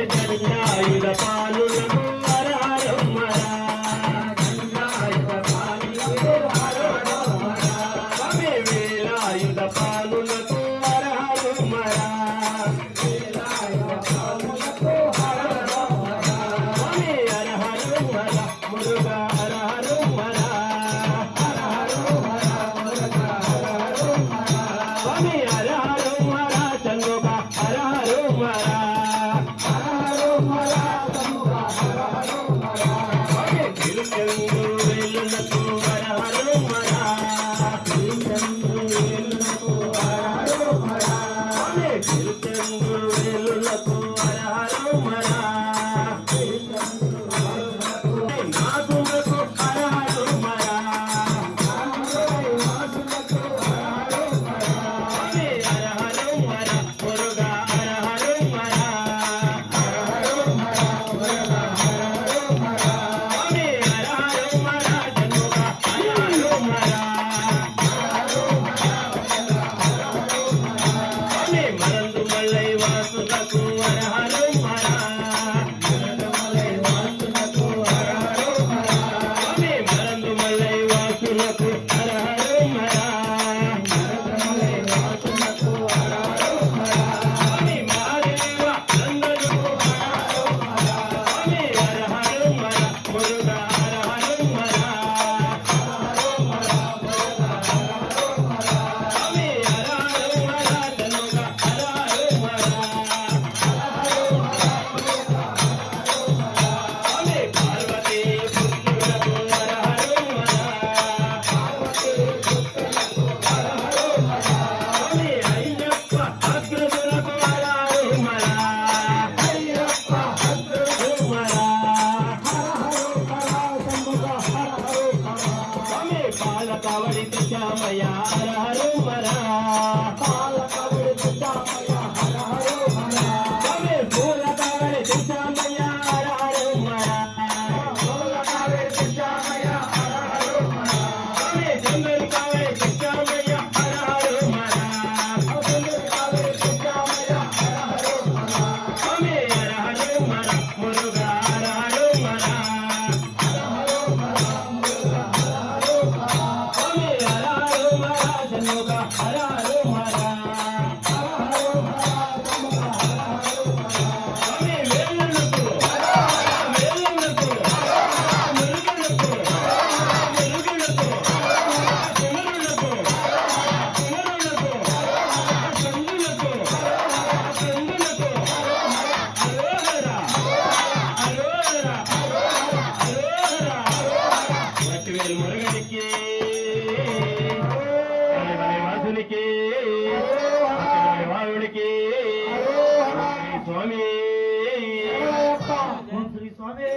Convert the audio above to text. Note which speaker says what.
Speaker 1: జండాయుధ పాలులకు హరహరమ్మరా స్వామి వేలాయుధ పాలులకు హరహరమ్మరా స్వామి హరహరమ్మరా మురుగా హరహరమ్మరా స్వామి హరహరమ్మరా చంద్రుగా హరహరమ్మరా కావడి శ్యామయ్య హర హర పాల కావడి శ్యామయ్య హర హర పూల కావడి శ్యామయ్య హర హర పూల కావడి శ్యామయ్య హర హర చంద్రుడి కావడి శ్యామయ్య హర హర చంద్రుడి కావడి శ్యామయ్య హర హర స్వామి హర హర మురుగా హర హర మురుగనికి వాసునికి వాయుడికి స్వామి శ్రీ స్వామి